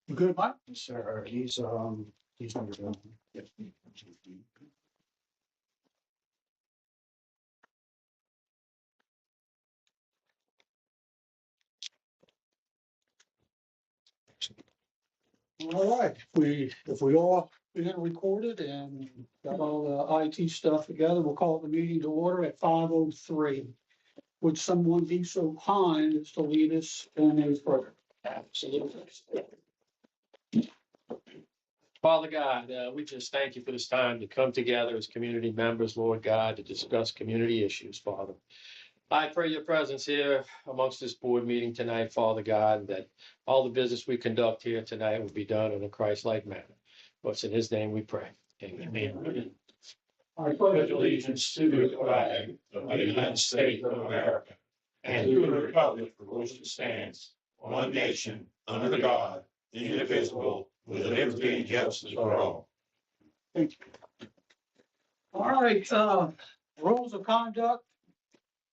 You good, Mike? Yes, sir. He's under the. All right, if we all been recorded and got all the IT stuff together, we'll call the meeting to order at 5:03. Would someone be so kind as to lead us in a prayer? Absolutely. Father God, we just thank you for this time to come together as community members, Lord God, to discuss community issues, Father. I pray your presence here amongst this board meeting tonight, Father God, that all the business we conduct here tonight will be done in a Christ-like manner. For it's in his name we pray. Amen. I Pledge allegiance to the flag of the United States of America and to the republic for which it stands, one nation, under God, indivisible, with liberty and justice for all. All right, rules of conduct.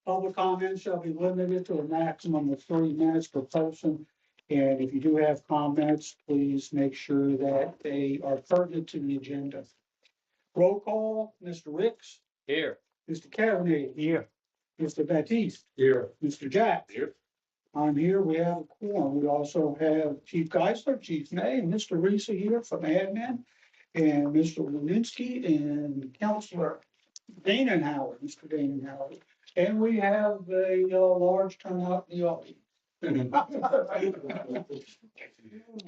Public comments shall be limited to a maximum of 3 minutes per person. And if you do have comments, please make sure that they are pertinent to the agenda. Roll call, Mr. Ricks, Here. Mr. Cavanagh. Here. Mr. Baptiste, Here. Mr. Jack. Here. I'm here, we have a quorum. We also have Chief Geisler, Chief May, and Mr. Reese here from admin, and Mr. Walensky and Counselor Danenhauer, Mr. Danenhauer. And we have a large turnout in the audience.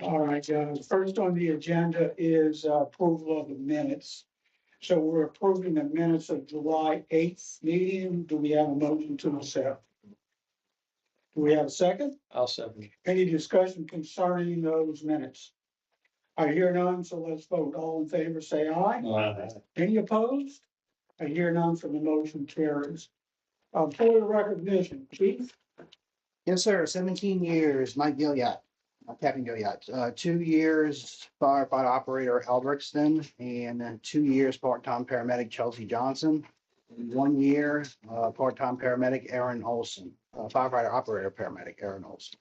All right, first on the agenda is approval of the minutes. So we're approving the minutes of July 8th meeting. Do we have a motion to accept? Do we have a second? I'll second. Any discussion concerning those minutes? I hear none, so let's vote. All in favor, say aye. Any opposed? I hear none, so the motion carries. Employee recognition, Chief? Yes, sir. 17 years, Mike Gilliat, Captain Gilliat. 2 years firefighter operator Eldrickston, and 2 years part-time paramedic Chelsea Johnson. 1 year part-time paramedic Aaron Olson, firefighter operator paramedic Aaron Olson.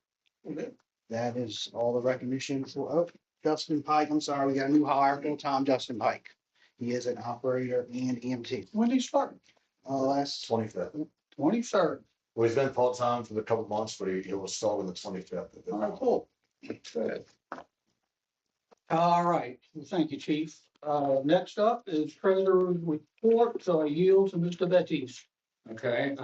That is all the recognition for Justin Pike. I'm sorry, we got a new hire, full-time Justin Pike. He is an operator and EMT. When did he start? Last 25th. 23rd. Well, he's been part-time for a couple of months, but he will start on the 25th. All right, cool. Good. All right, well, thank you, Chief. Next up is treasurer's report, so I yield to Mr. Baptiste. Okay,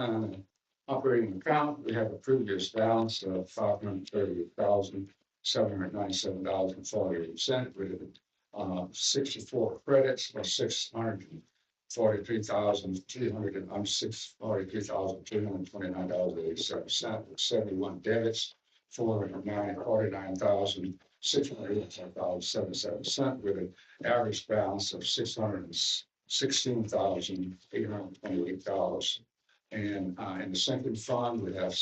operating account, we have a previous balance of $538,797.48 with 64 credits or $643,329.87 with 71 debits, 449,687.77 with an average balance of $616,828. And in the sinking fund, we have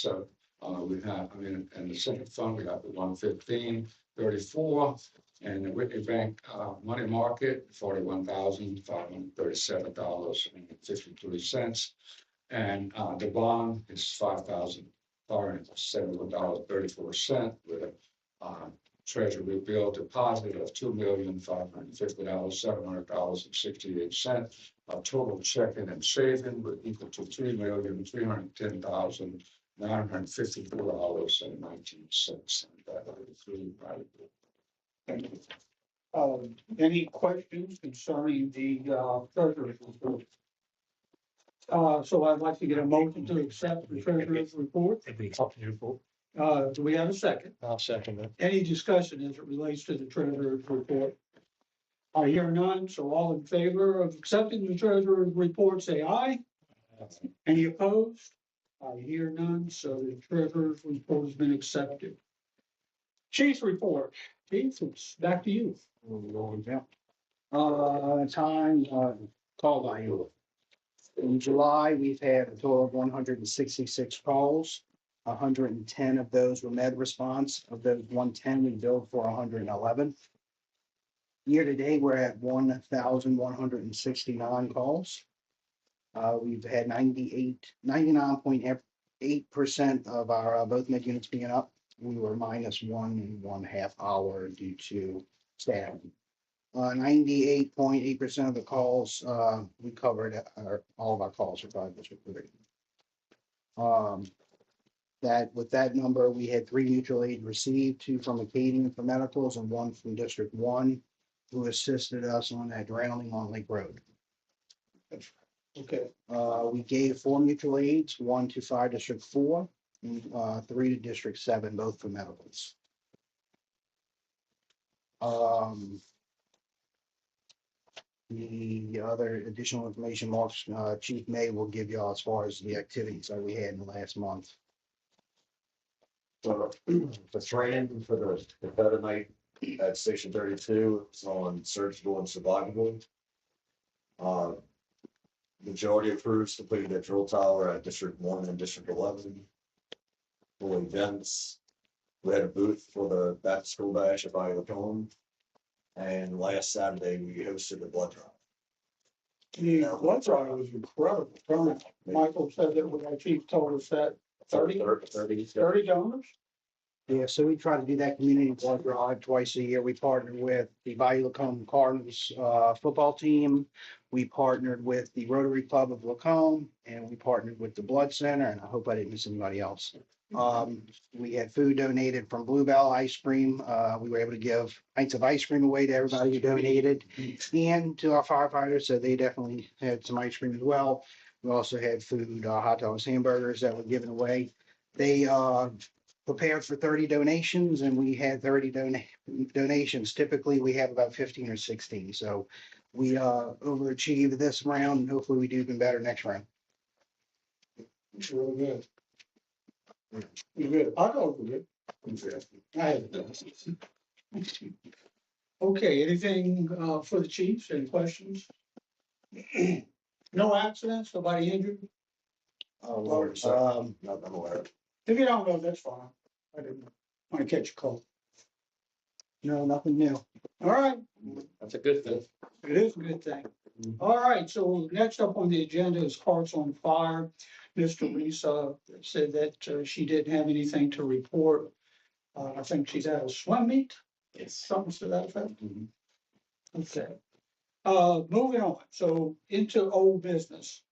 in the sinking fund, we have the 115.34, and the Whitney Bank money market, $41,537.53. And the bond is $5,571.34 with a treasury bill deposit of $2,550,700.68. Total checking and saving would equal to $3,310,954.19. Thank you. Any questions concerning the treasurer's report? So I'd like to get a motion to accept the treasurer's report. Do we have a second? I'll second it. Any discussion as it relates to the treasurer's report? I hear none, so all in favor of accepting the treasurer's report, say aye. Any opposed? I hear none, so the treasurer's report has been accepted. Chief's report. Chief, it's back to you. Time call by you. In July, we've had a total of 166 calls. 110 of those were med response. Of those 110, we billed for 111. Year to date, we're at 1,169 calls. We've had 99.8 8% of our both med units being up. We were minus 1.5 hour due to staff. 98.8% of the calls, we covered, all of our calls for Fire District 3. With that number, we had 3 mutual aid received, 2 from Acadian for medicals and 1 from District 1, who assisted us on that drowning on Lake Road. Okay, We gave 4 mutual aids, 1 to Fire District 4, and 3 to District 7, both for medicals. The other additional information, Mark's, Chief May will give you all as far as the activities that we had in the last month. So the training for the better night at Station 32 is on surgical and survivable. Majority of crews completed their drill tower at District 1 and District 11. For events, we had a booth for the back to school bash at Bayou Lacombe. And last Saturday, we hosted the blood drive. the blood drive was incredible. Michael said that when our chief told us that 30 donors. Yeah, so we try to do that community blood drive twice a year. We partnered with the Bayou Lacombe Cardinals football team. We partnered with the Rotary Club of Lacombe, and we partnered with the Blood Center, and I hope I didn't miss anybody else. We had food donated from Bluebell Ice Cream. We were able to give pints of ice cream away to everybody who donated and to our firefighters, so they definitely had some ice cream as well. We also had food, hot dogs, hamburgers that were given away. They prepared for 30 donations, and we had 30 donations. Typically, we have about 15 or 16, so we overachieved this round, and hopefully we do even better next round. It's really good. You're good. I know you're good. I had it. Okay, anything for the chiefs? Any questions? No accidents, nobody injured? Oh, Lord, not I'm aware of. If you don't know, that's fine. I didn't want to catch a cold. No, nothing new. All right, That's a good thing. it is a good thing. All right, so next up on the agenda is Hearts on Fire. Mr. Reese said that she didn't have anything to report. I think she's at a swim meet, Yes. something to that effect. Okay. Moving on, so into old business.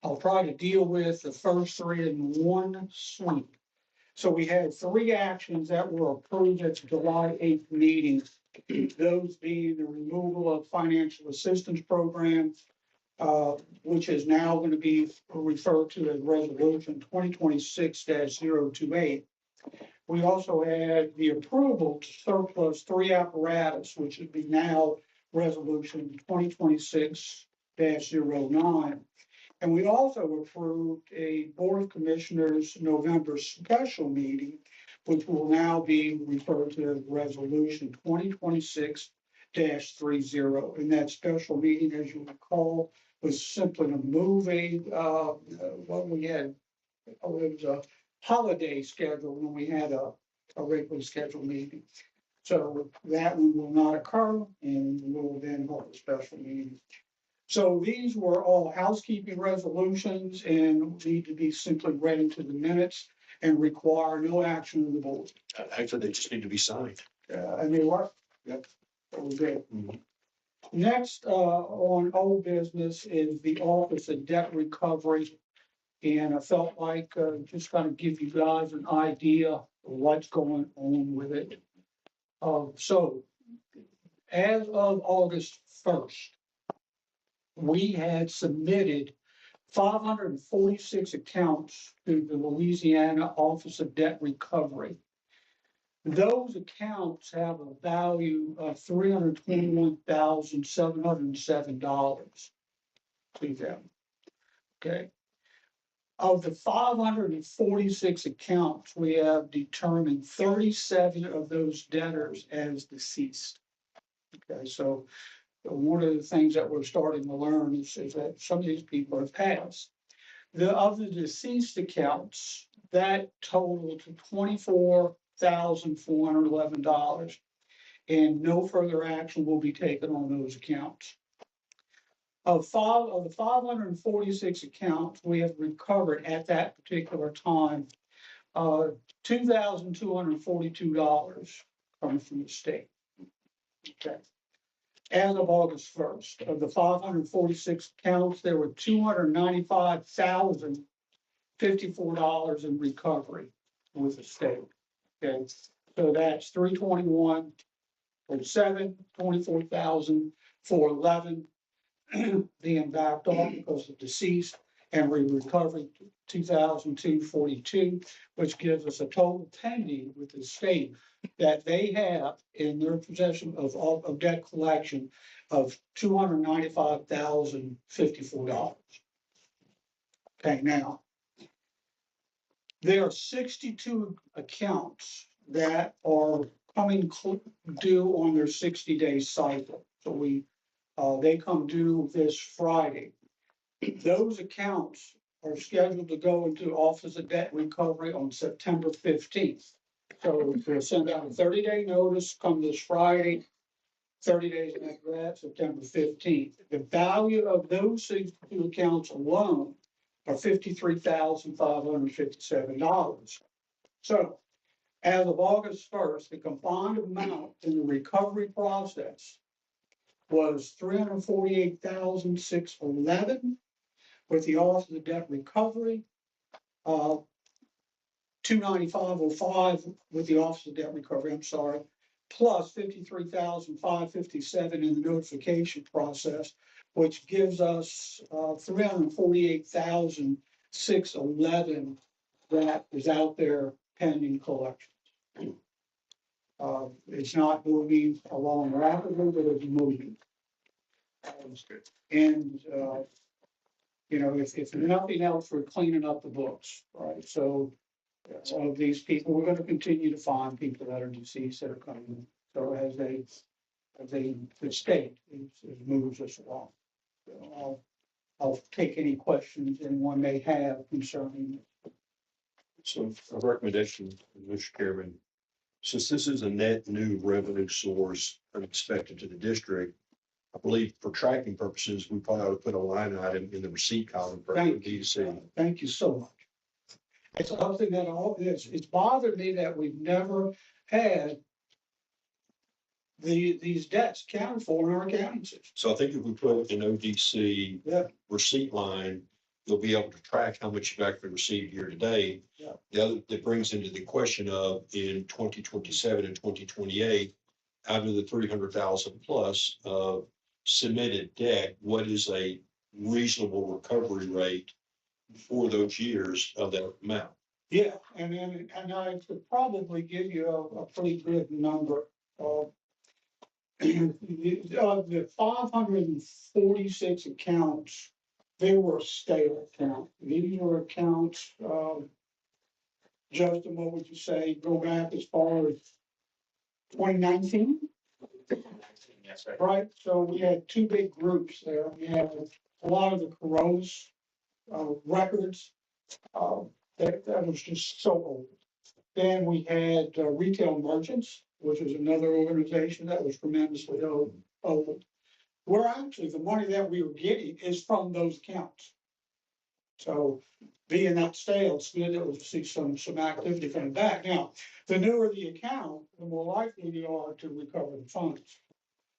I'll try to deal with the first 3 in one sweep. So we had 3 actions that were approved at the July 8th meeting. Those being the removal of financial assistance program, which is now going to be referred to as resolution 2026-028. We also had the approval to surplus 3 apparatus, which would be now resolution 2026-09. And we also approved a Board of Commissioners November special meeting, which will now be referred to as resolution 2026-30. And that special meeting, as you recall, was simply to move what we had, it was a holiday schedule when we had a regularly scheduled meeting. So that one will not occur, and we'll then hold a special meeting. So these were all housekeeping resolutions and need to be simply read into the minutes and require no action of the board. Actually, they just need to be signed. And they were, yep, that was good. Next, on old business is the Office of Debt Recovery. And I felt like just kind of give you guys an idea of what's going on with it. So as of August 1st, we had submitted 546 accounts to the Louisiana Office of Debt Recovery. Those accounts have a value of $321,707 to them. Okay. Of the 546 accounts, we have determined 37 of those debtors as deceased. Okay, so one of the things that we're starting to learn is that some of these people have passed. The other deceased accounts, that total to $24,411, and no further action will be taken on those accounts. Of the 546 accounts we have recovered at that particular time, $2,242 comes from the state. Okay. As of August 1st, of the 546 accounts, there were $295,054 in recovery with the state. Okay, so that's 321.07, 24,411 being backed off because of deceased, and we recovered 2,242, which gives us a total pending with the state that they have in their possession of debt collection of $295,054. Okay, now, there are 62 accounts that are coming due on their 60-day cycle. So they come due this Friday. Those accounts are scheduled to go into Office of Debt Recovery on September 15th. So they'll send out a 30-day notice come this Friday, 30 days after that, September 15th. The value of those 62 accounts alone are $53,557. So as of August 1st, the combined amount in the recovery process was $348,611 with the Office of Debt Recovery, $295,05 with the Office of Debt Recovery, I'm sorry, plus $53,557 in the notification process, which gives us $348,611 that is out there pending collection. It's not moving along rapidly, but it's moving. And, if nothing else, we're cleaning up the books, right? So of these people, we're gonna continue to find people that are deceased that are coming. So as the state moves us along. So I'll take any questions anyone may have concerning. So a recommendation, Mr. Chairman, since this is a net new revenue source unexpected to the district, I believe for tracking purposes, we probably ought to put a line item in the receipt column for ODC. Thank you so much. It's something that it's bothered me that we've never had these debts counted for in our accounting system. So I think if we put an ODC receipt line, you'll be able to track how much you've actually received year to date. Yeah. The other, that brings into the question of in 2027 and 2028, out of the 300,000 plus of submitted debt, what is a reasonable recovery rate for those years of that amount? Yeah, and I could probably give you a pretty good number of the 546 accounts. They were stale accounts. These were accounts, Justin, what would you say, go back as far as 2019? Yes, right. Right, so we had two big groups there. We had a lot of the Corollas records that was just so old. Then we had Retail Merchants, which was another organization that was tremendously old. Where actually the money that we were getting is from those accounts. So being that stale, it's good that we'll see some activity coming back. Now, the newer the account, the more likely we are to recover the funds.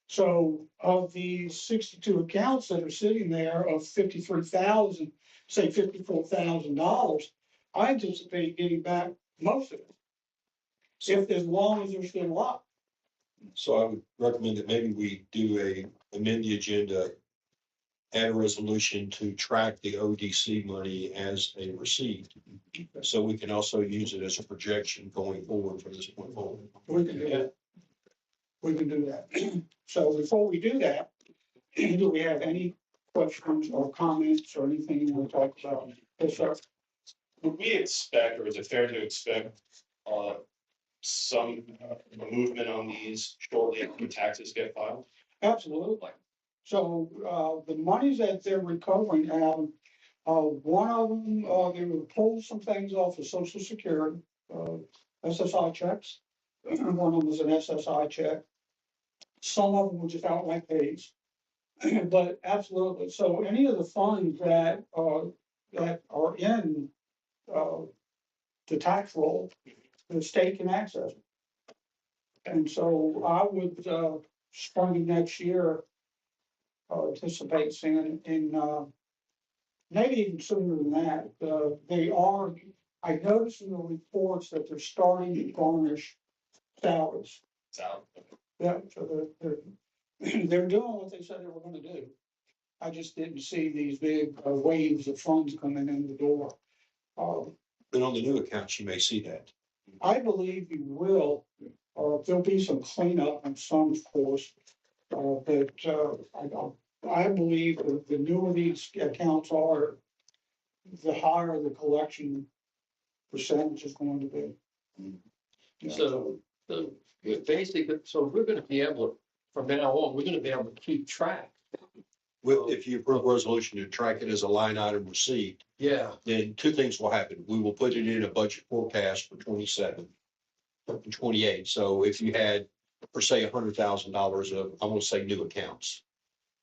So of these 62 accounts that are sitting there of 53,000, say $54,000, I anticipate getting back most of it. If as long as there's still up. So I would recommend that maybe we amend the agenda, add a resolution to track the ODC money as a receipt. So we can also use it as a projection going forward from this point forward. We can do that. We can do that. So before we do that, do we have any questions or comments or anything you want to talk about? Yes, sir. Would we expect, or is it fair to expect, some movement on these shortly after taxes get filed? Absolutely. So the monies that they're recovering, one of them, they will pull some things off of Social Security, SSI checks. One of them was an SSI check. Some of them were just outright pays. But absolutely, so any of the funds that are in, uh, the tax roll, the state can access. And so I would, spring of next year, anticipate seeing maybe even sooner than that, I noticed in the reports that they're starting to garnish salaries. So, Yeah, so they're doing what they said they were gonna do. I just didn't see these big waves of funds coming in the door. But on the new accounts, you may see that. I believe you will, there'll be some cleanup on some, of course. But I believe the newer these accounts are, the higher the collection percentage is going to be. Yeah. So, basically, so we're gonna be able, to from now on, we're gonna be able to keep track. Well, if you approve a resolution to track it as a line item received, Yeah, then two things will happen. We will put it in a budget forecast for 27 and 28. So if you had, per se, $100,000 of, I want to say, new accounts,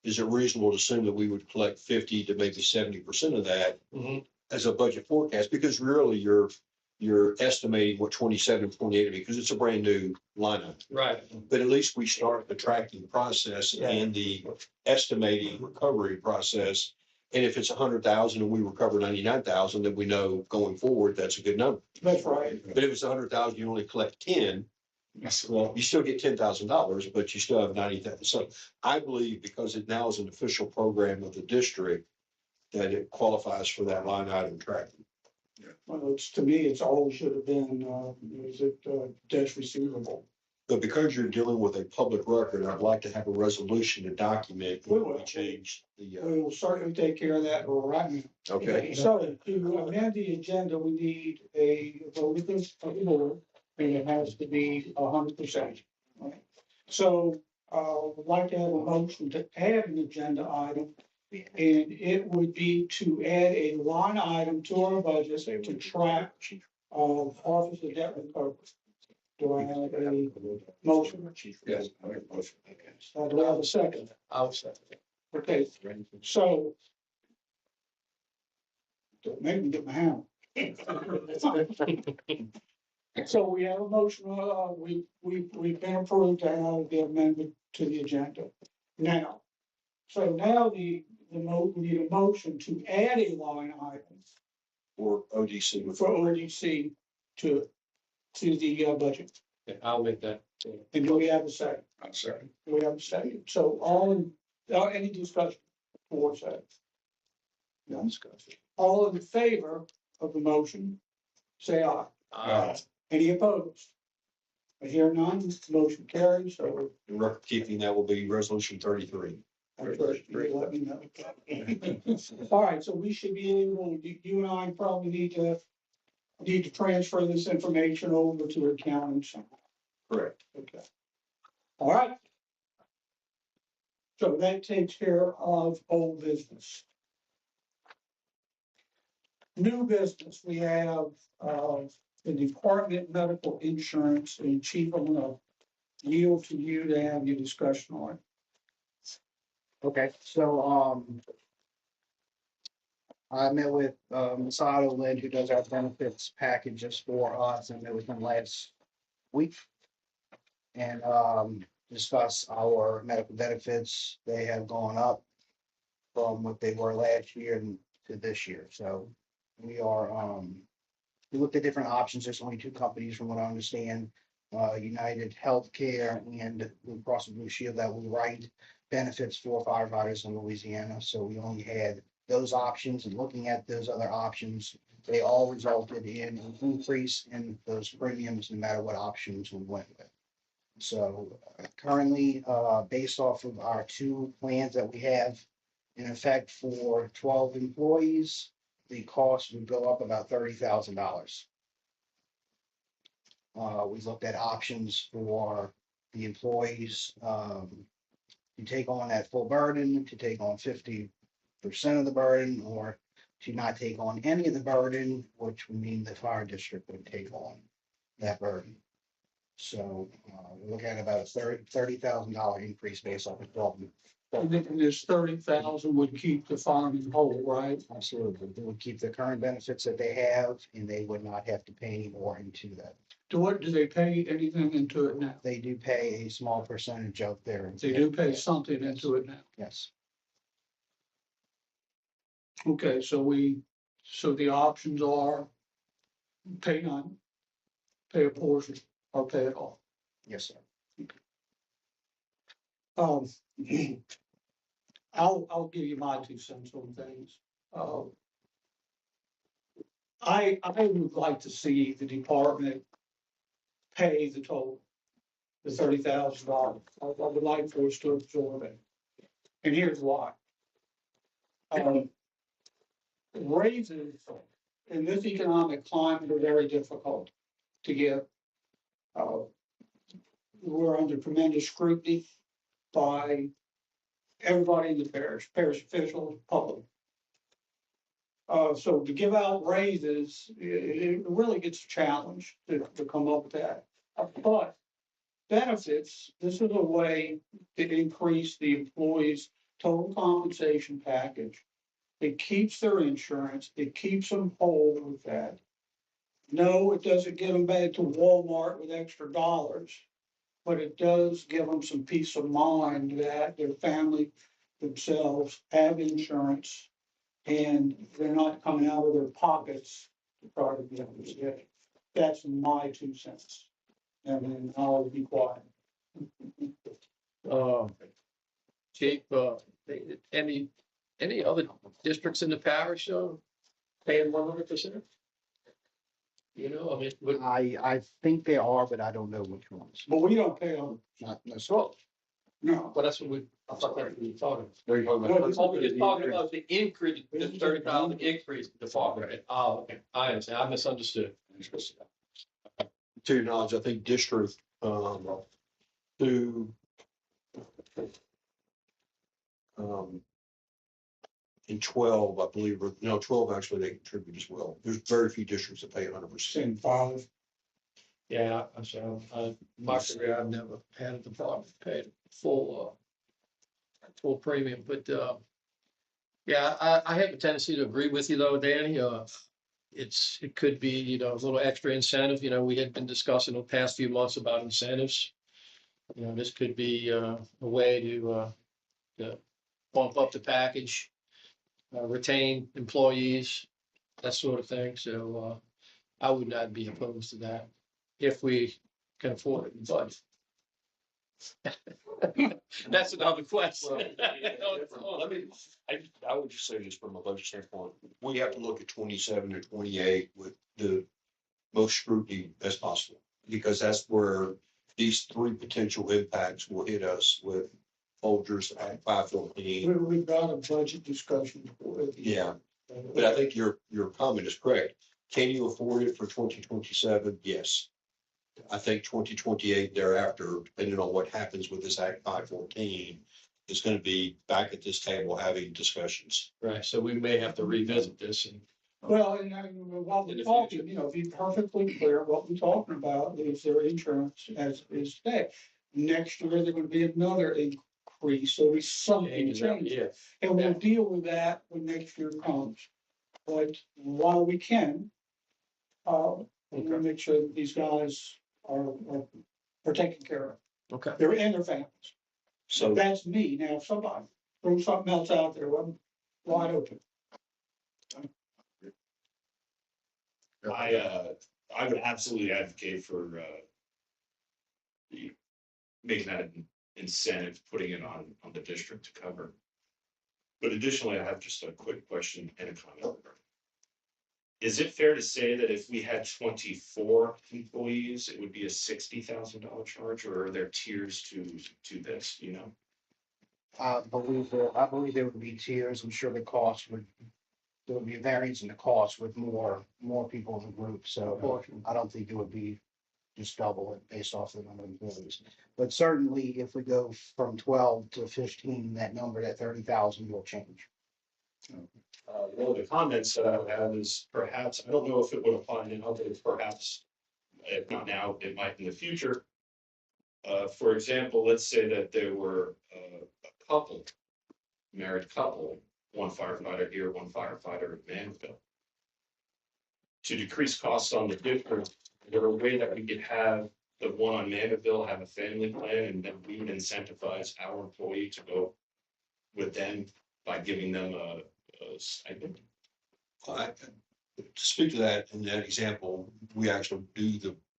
is it reasonable to assume that we would collect 50 to maybe 70% of that Mhm. as a budget forecast? Because really you're estimating what 27, 28 will be, because it's a brand new line item. right. But at least we start the tracking process and the estimating recovery process. And if it's 100,000 and we recover 99,000, then we know going forward, that's a good number. That's right. But if it's 100,000, you only collect 10, well, you still get $10,000, but you still have 90,000. So I believe because it now is an official program of the district, that it qualifies for that line item tracking. Well, to me, it's always should have been, is it, debts receivable? But because you're dealing with a public record, I'd like to have a resolution to document We when will. we change the, We will certainly take care of that right now. okay? So to amend the agenda, we need a vote of the board, and it has to be 100%. Right? So, would like to have a motion to add an agenda item. And it would be to add a line item to our budget to track Office of Debt Recovery. Do I have a motion? Yes, I make a motion. Do I have a second? I'll say. Okay, so. Don't make me get my hammer. So we have a motion, we've been approved to have the amendment to the agenda. Now, so now we need a motion to add a line item Or ODC. for ODC to the budget. Yeah, I'll make that. And do we have a second? I'm sorry. Do we have a second? So any discussion towards that? No discussion. All in favor of the motion, say aye. Any opposed? I hear none, motion carries, so. In record keeping, that will be resolution 33. I'm sure you let me know. All right, so we should be able, you and I probably need to transfer this information over to accountants. Correct. Okay. All right. So that takes care of old business. New business, we have, the Department of Medical Insurance, and Chief, I'm gonna yield to you to have your discussion on it. Okay, so, I met with, Masato Lynn, who does our benefits packages for us, and met with him last week. And, discuss our medical benefits. They have gone up from what they were last year to this year, so we are, we looked at different options. There's only two companies from what I understand, United Healthcare and Blue Cross and Blue Shield that will write benefits for firefighters in Louisiana. So we only had those options, and looking at those other options, they all resulted in an increase in those premiums no matter what options we went with. So currently, based off of our two plans that we have in effect for 12 employees, the cost would go up about $30,000. We looked at options for the employees, to take on that full burden, to take on 50% of the burden, or to not take on any of the burden, which would mean the fire district would take on that burden. So we're looking at about a $30,000 increase based off of And this 30,000 would keep the farming whole, right? Absolutely. They would keep the current benefits that they have and they would not have to pay any more into that. Do they pay anything into it now? They do pay a small percentage of their. They do pay something into it now. Yes. Okay, so the options are pay none, pay a portion, or pay it all. Yes, sir. Um, I'll give you my 2 cents on things. I would like to see the department pay the total, the $30,000. I would like for us to absorb it. And here's why. Raises in this economic climate are very difficult to get. We're under tremendous scrutiny by everybody in the parish officials, public. So to give out raises, it really gets a challenge to come up with that. But benefits, this is a way to increase the employees' total compensation package. It keeps their insurance, it keeps them whole with that. No, it doesn't get them back to Walmart with extra dollars, but it does give them some peace of mind that their family themselves have insurance and they're not coming out of their pockets to try to get it. That's my 2 cents. And then I'll be quiet. Chief, any other districts in the parish, paying 100%? You know, I mean, I think they are, but I don't know which ones. But we don't pay them, Not, no, sir. well, no. that's what I thought that's what we were talking There you go. No, about. Oh, we're just talking about the increase, the 30,000 increase in the department. Right? Oh, okay, I understand, I misunderstood. To your knowledge, I think district, to, in 12, I believe, or no, 12 actually they contribute as well. There's very few districts that pay 100%. Same 5. Yeah, I'm sorry, my career, I've never had a department paid full premium, but, yeah, I have a tendency to agree with you though, Danny. It could be, you know, a little extra incentive. You know, we had been discussing the past few months about incentives. You know, this could be a way to bump up the package, retain employees, that sort of thing. So I would not be opposed to that if we can afford it, but that's another question. Let me, I would just say this from a budget standpoint, we have to look at 27 or 28 with the most scrutiny as possible. Because that's where these 3 potential impacts will hit us with Folgers at 514. We've got a budget discussion with you. Yeah, but I think your comment is correct. Can you afford it for 2027? Yes. I think 2028 thereafter, depending on what happens with this Act 514, is going to be back at this table having discussions. Right, so we may have to revisit this and. Well, and while we're talking, you know, be perfectly clear, what we're talking about is their insurance as is today. Next year, there's gonna be another increase, so there's something changing. Yeah, And we'll deal with that when next year comes. But while we can, we'll make sure that these guys are taken care of. okay. They're in their families. So That's me. Now, somebody throw something else out there, I'm wide open. I would absolutely advocate for making that an incentive, putting it on the district to cover. But additionally, I have just a quick question and a comment. Is it fair to say that if we had 24 employees, it would be a $60,000 charge, or are there tiers to this, you know? I believe there would be tiers. I'm sure the cost there would be a variance in the cost with more people in the group. So I don't think it would be just double it based off the number of employees. But certainly if we go from 12 to 15, that number, that 30,000 will change. One of the comments that I would have is perhaps, I don't know if it would apply to others, perhaps, if not now, it might in the future. For example, let's say that there were a couple married couple, one firefighter here, one firefighter in Manville. To decrease costs on the district, is there a way that we could have the one on Manville have a family plan and then we would incentivize our employee to go with them by giving them a stipend? To speak to that, in that example, we actually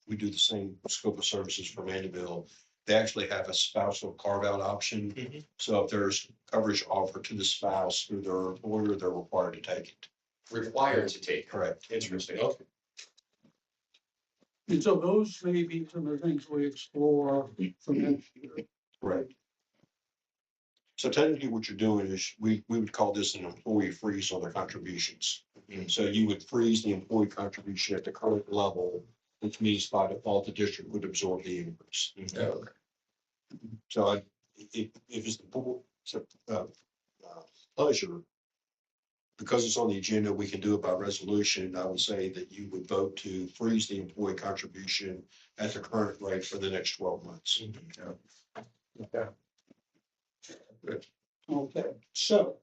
we do the same scope of services for Mandeville. They actually have a spousal carve-out option. Mhm. So if there's coverage offered to the spouse through their employer, they're required to take it. Required to take. Correct. Interesting, okay. And so those may be some of the things we explore for next year. Right. So technically what you're doing is, we would call this an employee freeze on their contributions. And so you would freeze the employee contribution at the current level, which means by default, the district would absorb the increase. So if it's the board, pleasure, because it's on the agenda, we can do it by resolution. I would say that you would vote to freeze the employee contribution at the current rate for the next 12 months. Okay, so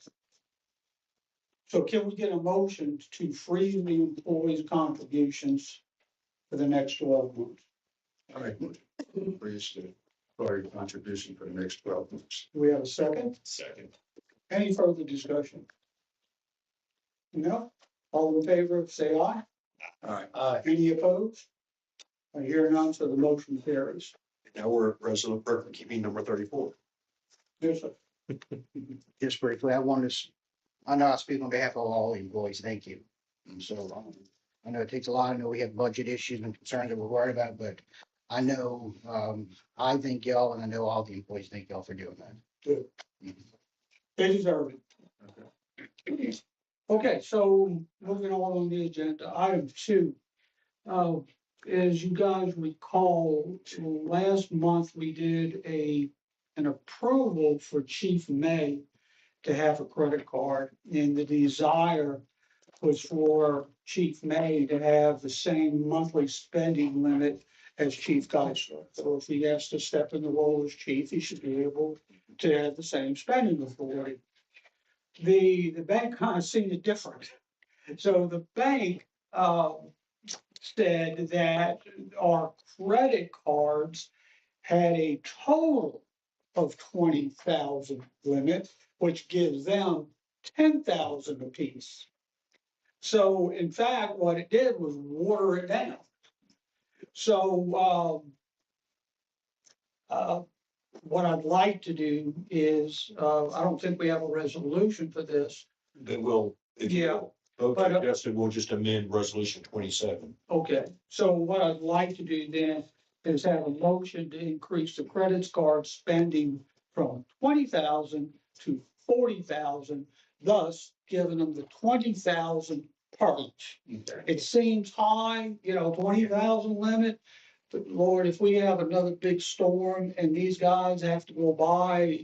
can we get a motion to freeze the employees' contributions for the next 12 months? All right, please, employee contribution for the next 12 months. Do we have a second? Second. Any further discussion? No? All in favor, say aye. All right, Any opposed? I hear none, so the motion carries. Now we're at record keeping number 34. Yes, sir. Just briefly, I know I speak on behalf of all the employees. Thank you. And so, I know it takes a lot. I know we have budget issues and concerns that we're worried about, but I know, I thank y'all and I know all the employees thank y'all for doing that. Good. They deserve it. Okay, so moving on the agenda, item 2. As you guys recall, last month we did an approval for Chief May to have a credit card, and the desire was for Chief May to have the same monthly spending limit as Chief Geisler. So if he has to step in the role as chief, he should be able to have the same spending authority. The bank kind of seen it different. So the bank said that our credit cards had a total of 20,000 limit, which gives them 10,000 apiece. So in fact, what it did was water it down. So what I'd like to do is, I don't think we have a resolution for this. Then we'll, if you Yeah, will, vote but, to adjust it, we'll just amend resolution 27. Okay, so what I'd like to do then is have a motion to increase the credit card spending from 20,000 to 40,000, thus giving them the 20,000 per each. It seems high, 20,000 limit, but Lord, if we have another big storm and these guys have to go buy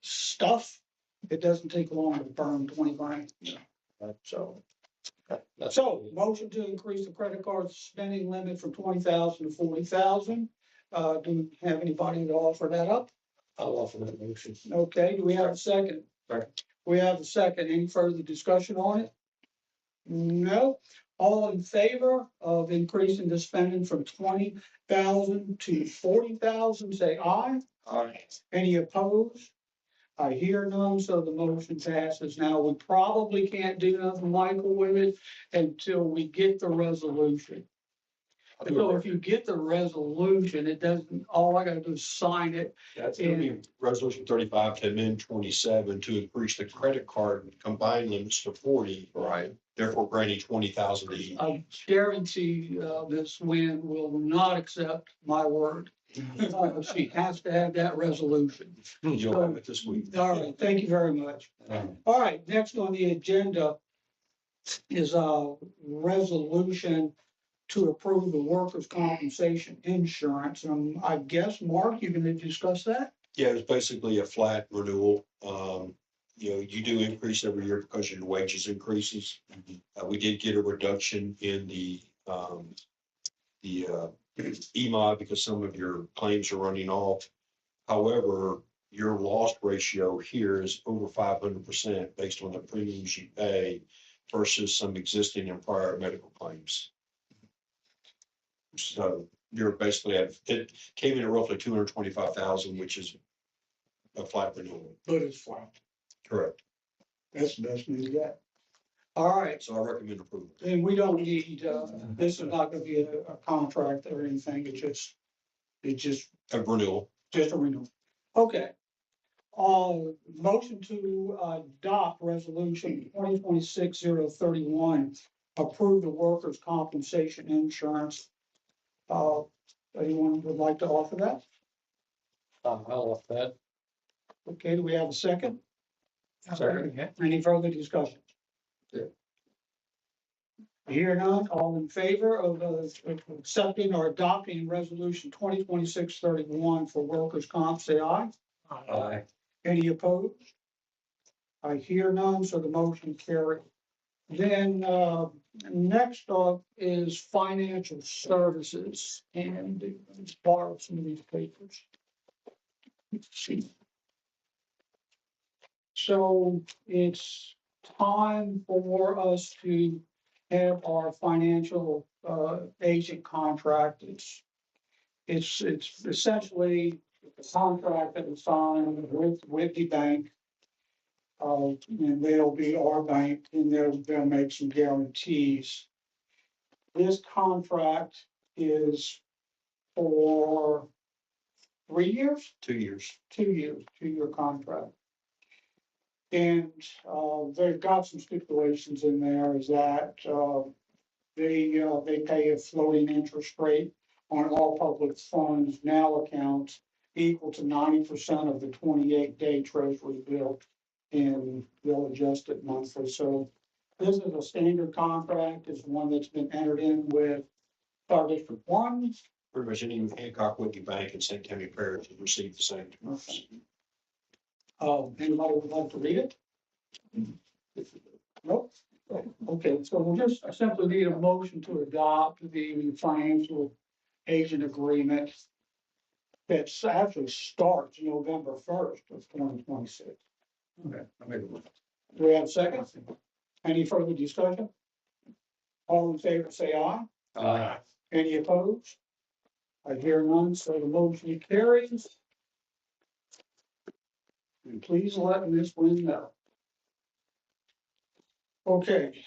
stuff, it doesn't take long to burn 20 grand. So, motion to increase the credit card spending limit from 20,000 to 40,000. Do we have anybody to offer that up? I'll offer that motion. Okay, do we have a second? Second. We have a second. Any further discussion on it? No. All in favor of increasing the spending from 20,000 to 40,000, say aye. Aye. Any opposed? I hear none, so the motion passes. Now, we probably can't do nothing, Michael, with it until we get the resolution. So if you get the resolution, it doesn't, all I gotta do is sign it. That's gonna be resolution 35 to amend 27 to increase the credit card combined limits to 40. Right. Therefore granting 20,000 to each. I guarantee Ms. Nguyen will not accept my word. She has to have that resolution. You'll have it this week. All right, thank you very much. All right, next on the agenda is a resolution to approve the workers' compensation insurance. I guess, Mark, you're gonna discuss that? Yeah, it's basically a flat renewal. You do increase every year because your wages increases. We did get a reduction in the EMOD because some of your claims are running off. However, your loss ratio here is over 500% based on the premiums you pay versus some existing and prior medical claims. So you're basically at, it came in at roughly 225,000, which is a flat renewal. But it's flat. Correct. That's the best news yet. All right, So I recommend approval. and we don't need, this is not gonna be a contract or anything, it's just A renewal. a renewal. Okay. Motion to adopt resolution 2026-031, approve the workers' compensation insurance. Anyone would like to offer that? I'll offer that. Okay, do we have a second? Second, yeah. Any further discussion? Hear none, all in favor of accepting or adopting resolution 2026-31 for workers' comp, say aye. Aye. Any opposed? I hear none, so the motion carried. Then, next up is financial services, and let's borrow some of these papers. Let's see. So it's time for us to have our financial, agent contract. It's essentially a contract that was signed with the bank. And they'll be our bank, and they'll make some guarantees. This contract is for 3 years, 2 years. 2-year contract. And, they've got some stipulations in there is that, they pay a floating interest rate on all public funds now accounts equal to 90% of the 28-day treasury bill. And they'll adjust it monthly. So this is a standard contract. It's one that's been entered in with Fire District 1. Pretty much any Hancock Whitney Bank and St. Tammany Parish have received the same terms. Anybody would like to read it? Nope. Okay, so we'll just simply need a motion to adopt the financial agent agreement that actually starts November 1st of 2026. Okay, I made a motion. Do we have a second? Any further discussion? All in favor, say aye. Aye. Any opposed? I hear none, so the motion carries. And please let Ms. Wynn know. Okay,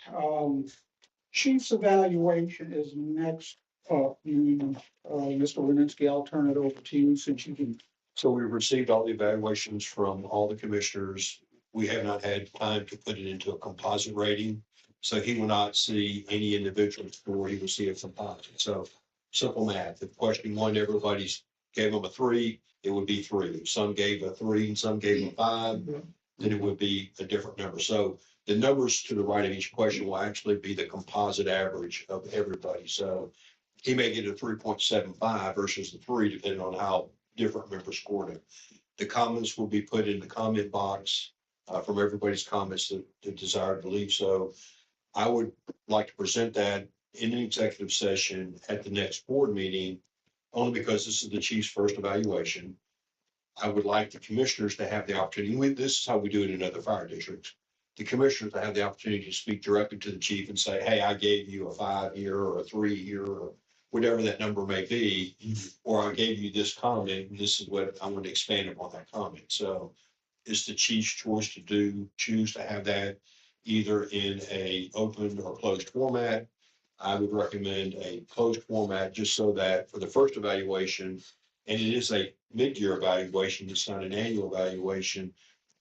chief's evaluation is next up. Mr. Wininski, I'll turn it over to you since you can. So we've received all the evaluations from all the commissioners. We have not had time to put it into a composite rating. So he will not see any individual score, he will see a composite. So simple math, if question one, everybody's gave them a 3, it would be 3. If some gave a 3 and some gave a 5, then it would be a different number. So the numbers to the right of each question will actually be the composite average of everybody. So he may get a 3.75 versus the 3, depending on how different members scored it. The comments will be put in the comment box from everybody's comments that desire to leave. So I would like to present that in an executive session at the next board meeting, only because this is the chief's first evaluation. I would like the commissioners to have the opportunity, this is how we do it in other fire districts. The commissioners to have the opportunity to speak directly to the chief and say, hey, I gave you a 5 here or a 3 here, or whatever that number may be, or I gave you this comment, and this is what I want to expand upon that comment. So it's the chief's choice to choose to have that either in a open or closed format. I would recommend a closed format just so that for the first evaluation, and it is a mid-year evaluation, it's not an annual evaluation,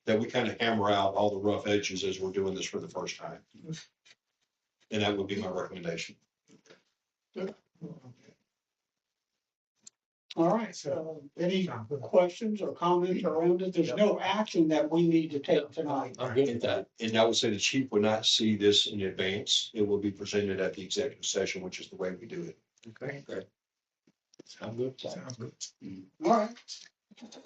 that we kind of hammer out all the rough edges as we're doing this for the first time. And that would be my recommendation. All right, so any questions or comments around it? There's no action that we need to take tonight. I'm good at that. And I would say the chief would not see this in advance. It will be presented at the executive session, which is the way we do it. Okay. I'm good. Sounds good. All right.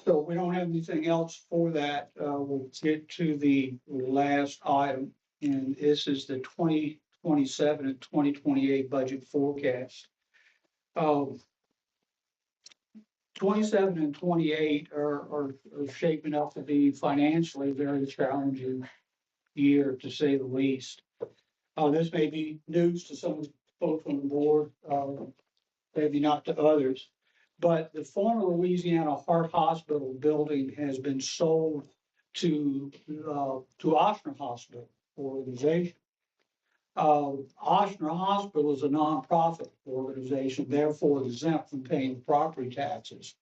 So we don't have anything else for that. We'll get to the last item, and this is the 2027 and 2028 budget forecast. 27 and 28 are shaping up to be financially a very challenging year, to say the least. This may be news to some folks on the board, maybe not to others. But the former Louisiana Heart Hospital building has been sold to Ochsner Hospital organization. Ochsner Hospital is a nonprofit organization, therefore exempt from paying property taxes.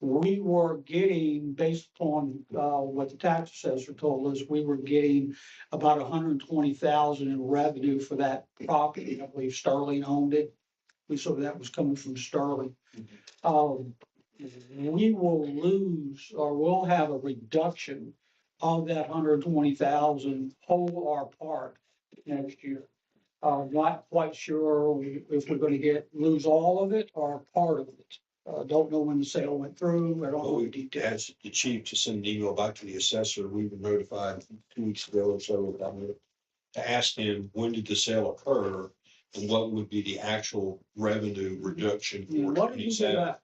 We were getting, based upon what the tax assessor told us, we were getting about 120,000 in revenue for that property. I believe Sterling owned it. We saw that was coming from Sterling. We will lose, or we'll have a reduction of that 120,000, whole or part, next year. Not quite sure if we're gonna lose all of it or part of it. Don't know when the sale went through. I don't know the details. Asked the chief to send an email back to the assessor. We were notified 2 weeks ago or so about it, to ask him, when did the sale occur? And what would be the actual revenue reduction for What did we get 27? back?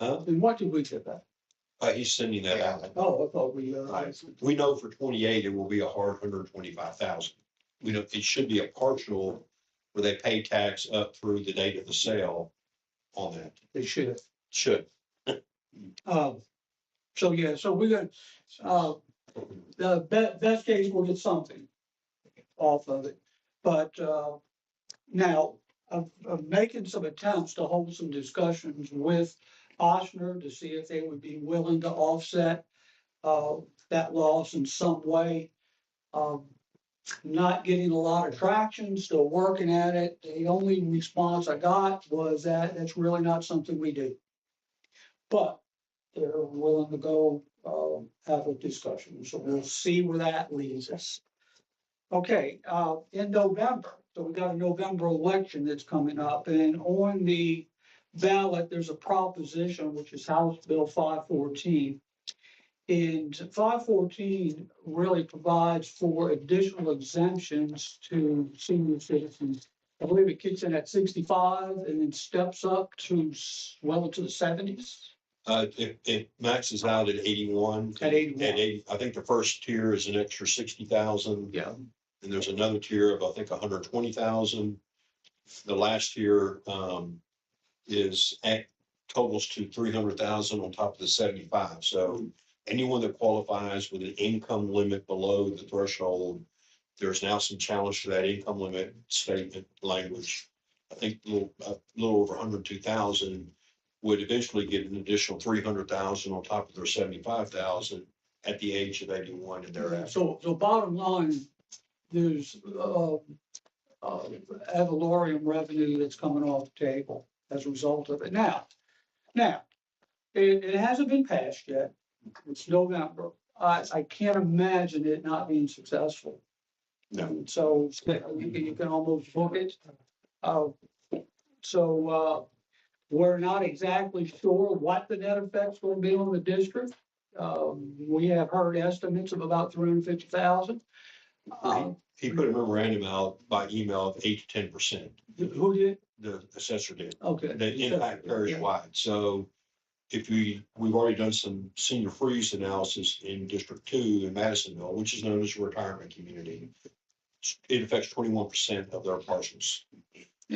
Huh? And what did we get back? He's sending that out. Oh, I thought we, We know for 28, it will be a hard 125,000. We know it should be a partial where they pay tax up through the date of the sale on that. they should. Should. So, yeah, so we're gonna, the best case, we'll get something off of it. But, now, I'm making some attempts to hold some discussions with Ochsner to see if they would be willing to offset, that loss in some way. Not getting a lot of traction, still working at it. The only response I got was that it's really not something we do. But they're willing to go, have a discussion, so we'll see where that leads us. Okay, in November, so we got a November election that's coming up, and on the ballot, there's a proposition, which is House Bill 514. And 514 really provides for additional exemptions to senior citizens. I believe it kicks in at 65 and then steps up to well into the 70s. It maxes out at 81. At 81. At 80, I think the first tier is an extra 60,000. Yeah. And there's another tier of, I think, 120,000. The last tier totals to 300,000 on top of the 75. So anyone that qualifies with an income limit below the threshold, there's now some challenge to that income limit statement language. I think a little over 102,000 would eventually get an additional 300,000 on top of their 75,000 at the age of 81 and thereafter. So bottom line, there's ad valorem revenue that's coming off the table as a result of it. Now, it hasn't been passed yet. It's November. I can't imagine it not being successful. No. And so you can almost book it. We're not exactly sure what the net effect's going to be on the district. We have heard estimates of about 350,000. He put a memorandum out by email of 8 to 10%. Who did? The assessor did. Okay. The impact parish wide. So if we've already done some senior freeze analysis in District 2 in Madisonville, which is known as a retirement community. It affects 21% of their parcels.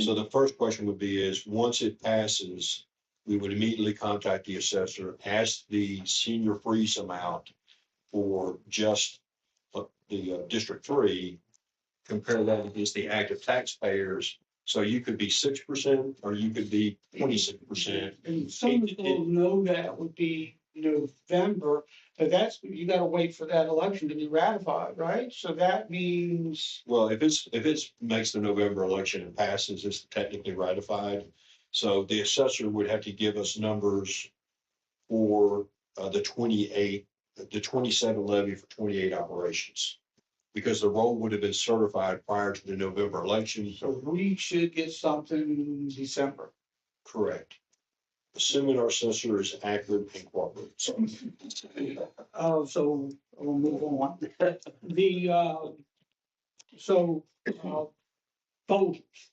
So the first question would be is, once it passes, we would immediately contact the assessor, ask the senior freeze amount for just the District 3, compare that against the active taxpayers. So you could be 6% or you could be 26%. And some people know that would be November, but you gotta wait for that election to be ratified, right? So that means, Well, if it's makes the November election and passes, it's technically ratified. So the assessor would have to give us numbers for the 27 levy for 28 operations. Because the roll would have been certified prior to the November election. so we should get something in December. Correct. Assuming our assessor is accurate and cooperates. So we'll move on. Folgers.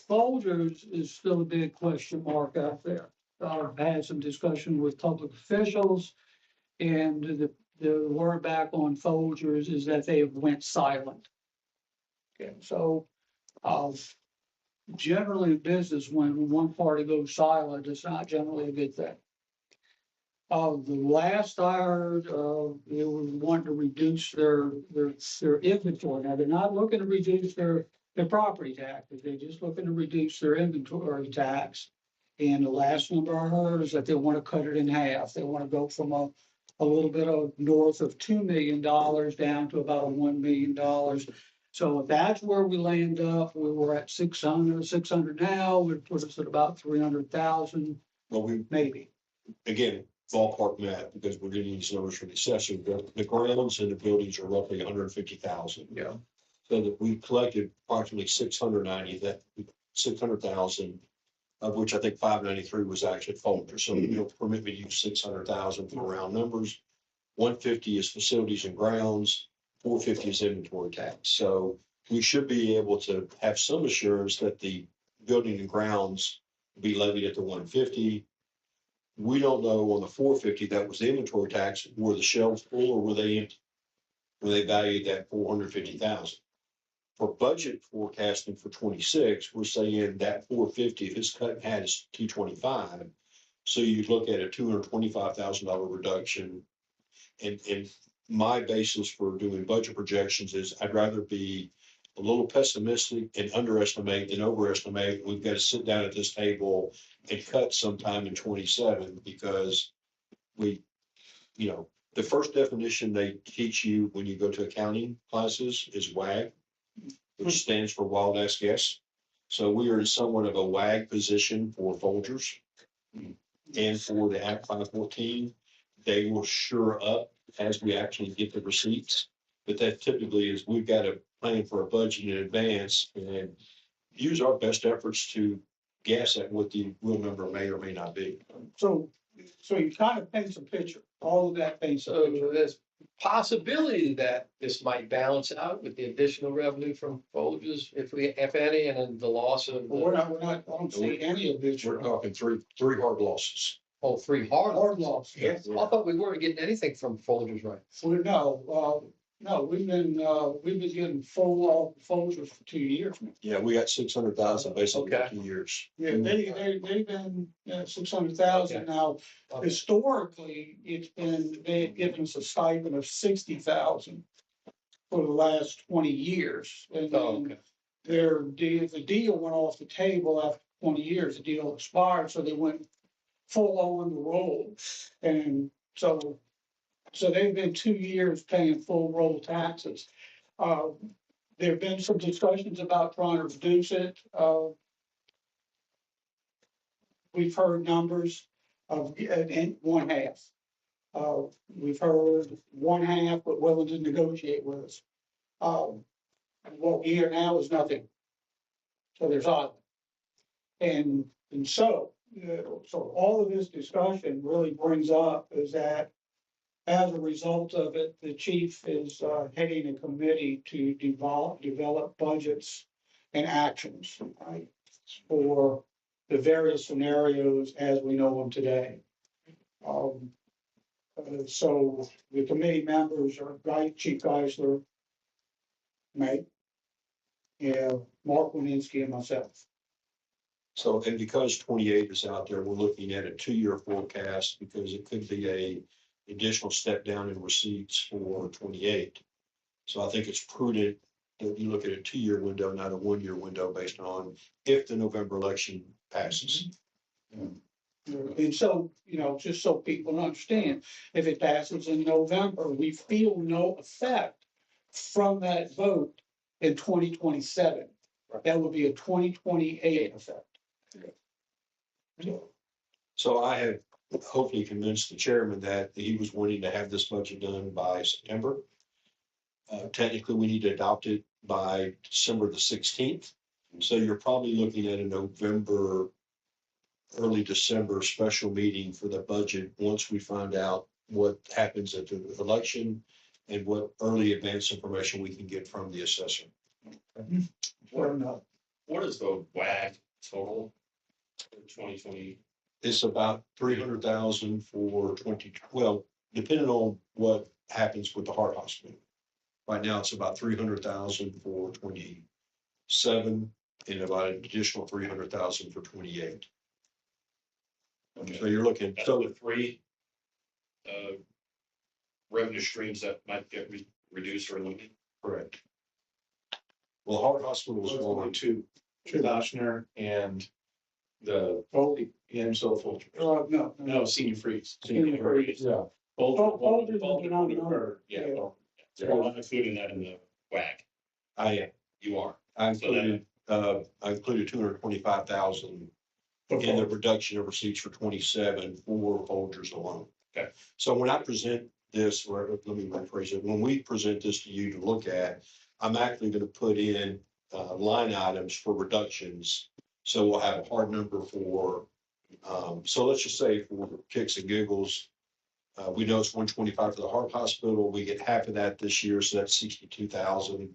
Folgers is still a big question mark out there. had some discussion with public officials. And the word back on Folgers is that they have went silent. Okay, so, generally in business, when one party goes silent, it's not generally a good thing. The last I heard, they were wanting to reduce their inventory. Now, they're not looking to reduce their property taxes. They're just looking to reduce their inventory tax. And the last number I heard is that they want to cut it in half. They want to go from a little bit of north of $2 million down to about $1 million. So if that's where we land up, we were at 600 now, would put us at about 300,000, Well, we, maybe. again, ballpark math, because we're getting these numbers from the assessor, the grounds and the buildings are roughly 150,000. Yeah. So that we collected approximately 600,000, of which I think 593 was actually Folger. So you know, permit me to use 600,000 for round numbers. 150 is facilities and grounds, 450 is inventory tax. So we should be able to have some assurance that the building and grounds will be levied at the 150. We don't know on the 450, that was the inventory tax, were the shelves full or were they empty? Were they valued at 450,000? For budget forecasting for 26, we're saying that 450, if it's cut in half, is 225. So you look at a $225,000 reduction. And my basis for doing budget projections is I'd rather be a little pessimistic and underestimate than overestimate. We've got to sit down at this table and cut sometime in 27 because we, you know, the first definition they teach you when you go to accounting classes is WAG, which stands for wild ass guess. So we are in somewhat of a WAG position for Folgers. And for the Act 514, they will sure up as we actually get the receipts. But that typically is, we've got to plan for a budget in advance and use our best efforts to guess at what the real number may or may not be. So you kind of paint a picture, all of that paints a So picture. there's possibility that this might balance out with the additional revenue from Folgers, if any, and then the loss of But we're the, not, I don't see any of this. We're talking three hard losses. oh, 3 hard. Hard loss. I thought we weren't getting anything from Folgers, right? No, we've been getting full Folgers for 2 years now. Yeah, we got 600,000 basically Okay. for 2 years. Yeah, they've been 600,000 now. Historically, they've given us a stipend of 60,000 for the last 20 years. And Oh, then okay. the deal went off the table after 20 years, the deal expired, so they went full on the roll. And so they've been 2 years paying full roll taxes. There've been some discussions about trying to reduce it. We've heard numbers of in one half. We've heard one half, but willing to negotiate with us. What we hear now is nothing. So there's odd. And so all of this discussion really brings up is that as a result of it, the chief is heading a committee to develop budgets and actions, right, for the various scenarios as we know them today. So the committee members are Chief Geisler, May, Mark Wininski, and myself. So, and because 28 is out there, we're looking at a 2-year forecast because it could be a additional step down in receipts for 28. So I think it's prudent that you look at a 2-year window, not a 1-year window based on if the November election passes. And so, just so people understand, if it passes in November, we feel no effect from that vote in 2027. That would be a 2028 effect. So I have hopefully convinced the chairman that he was wanting to have this budget done by September. Technically, we need to adopt it by December the 16th. So you're probably looking at a November, early December special meeting for the budget once we find out what happens at the election and what early advance information we can get from the assessor. Or not. What is the WAG total for 2020? It's about 300,000 for 20, depending on what happens with the heart hospital. Right now, it's about 300,000 for 27 and about an additional 300,000 for 28. So you're looking, That's so the three revenue streams that might get reduced or eliminated. correct. Well, heart hospital was one. two Ochsner and the Foley. and so forth. No. Senior freeze. Senior freeze. Yeah. Folgers is Folger not deferred, Yeah. yeah. You're not including that in the WAC. You are. I included 225,000 in the reduction of receipts for 27 for Folgers alone. Okay. So when I present this, or let me rephrase it, when we present this to you to look at, I'm actually going to put in line items for reductions. So we'll have a hard number for, so let's just say for kicks and giggles, we know it's 125 for the heart hospital. We get half of that this year, so that's 62,000.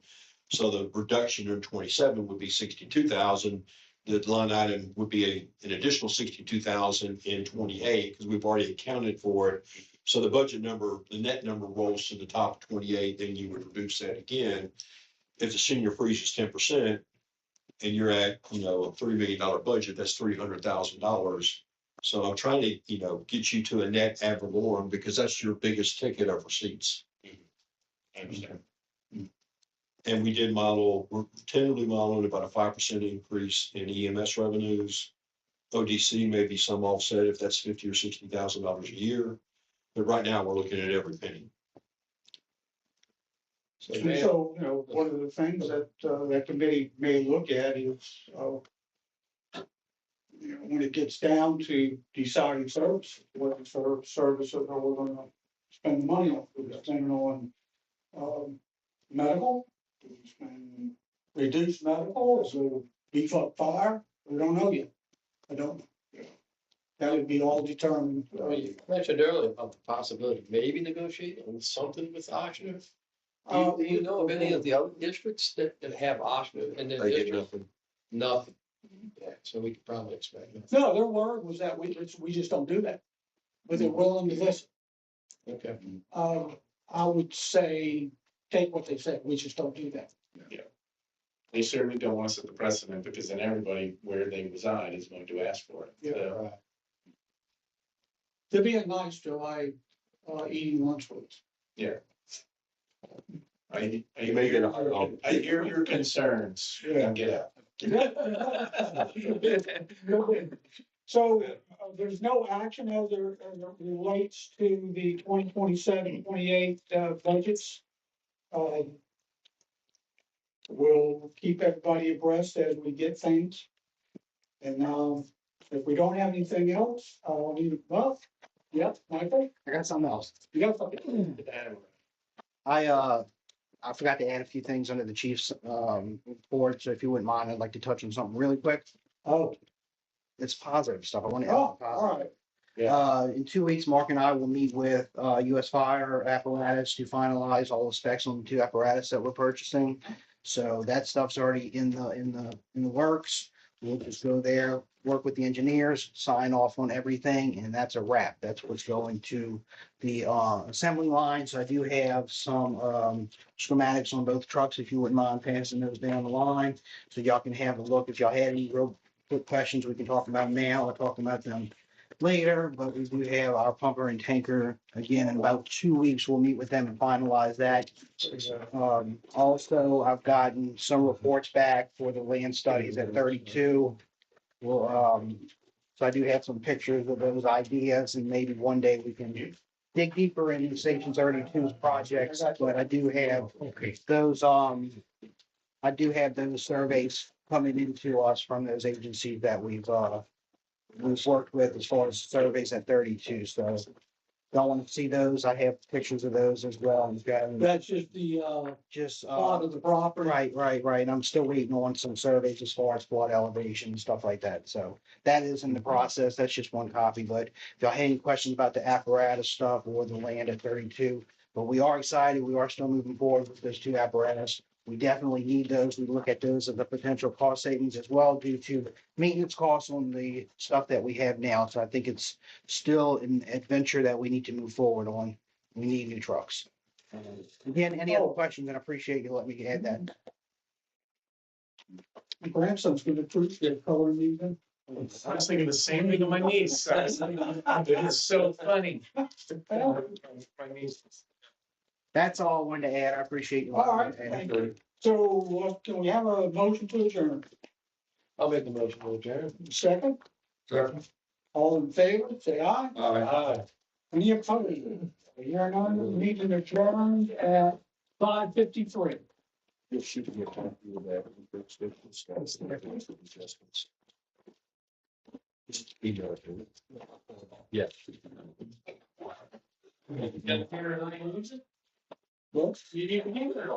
So the reduction in 27 would be 62,000. The line item would be an additional 62,000 in 28 because we've already accounted for it. So the budget number, the net number rolls to the top of 28, then you would reduce that again. If the senior freeze is 10% and you're at, a $3 million budget, that's $300,000. So I'm trying to, get you to a net ad valorem because that's your biggest ticket of receipts. I understand. And we did we're tentatively modeling about a 5% increase in EMS revenues. ODC may be some offset if that's $50,000 or $60,000 a year. But right now, we're looking at every penny. So, And man, so, one of the things that, that committee may look at is, when it gets down to deciding service, what services are we gonna spend the money on? We're spending on, medical, do we spend reduce medical, so beef up fire? We don't know yet. I don't know. That would be all determined. you mentioned earlier about the possibility of maybe negotiating something with Ochsner. Do you know of any of the other districts that have Ochsner in their They get district? nothing. Nothing. Yeah, so we could probably expect that. No, their word was that we just don't do that. But they're willing to listen. Okay. I would say, take what they said, we just don't do that. They certainly don't want to set the precedent because then everybody where they reside is going to ask for it. So, There'd be a nice July, eating lunch with us. I You may get a- I hear your concerns. Yeah. Get out. So, there's no action as it relates to the 2027-28 budgets. We'll keep everybody abreast as we get things. And, if we don't have anything else, I'll leave it, Michael, I got something else. you got something? I forgot to add a few things under the chief's report, so if you wouldn't mind, I'd like to touch on something really quick. Oh, It's positive stuff. I want to. all right. In 2 weeks, Mark and I will meet with US Fire apparatus to finalize all the specs on the two apparatus that we're purchasing. So that stuff's already in the works. We'll just go there, work with the engineers, sign off on everything, and that's a wrap. That's what's going to the assembly line. So I do have some schematics on both trucks, if you wouldn't mind passing those down the line. So y'all can have a look. If y'all had any real quick questions, we can talk about them now or talk about them later. But we do have our pumper and tanker again in about 2 weeks. We'll meet with them and finalize that. Also, I've gotten some reports back for the land studies at 32. Well, so I do have some pictures of those ideas, and maybe one day we can dig deeper into Station 32's projects. But I do have those, I do have those surveys coming into us from those agencies that we've worked with as far as surveys at 32. So y'all want to see those? I have pictures of those as well. We've got That's just the, just, part of the property. right. I'm still waiting on some surveys as far as flood elevation and stuff like that. So that is in the process. That's just one copy. But if y'all have any questions about the apparatus stuff or the land at 32, but we are excited. We are still moving forward with those two apparatus. We definitely need those. We look at those as a potential cost savings as well due to maintenance costs on the stuff that we have now. So I think it's still an adventure that we need to move forward on. We need new trucks. Again, any other questions? And I appreciate you letting me add that. My grandson's gonna appreciate coloring these in. I was thinking the same thing of my niece. It is so funny. My niece. That's all I wanted to add. I appreciate you. All right, letting me add. thank you. So can we have a motion to adjourn? I'll make the motion to adjourn. Second, Second. all in favor, say aye. Aye. Any opposed? Hearing none, meeting adjourned at 5:53. If she can get happy with that. Adjustments. Just email it to me. Yeah. Well, You need to be there.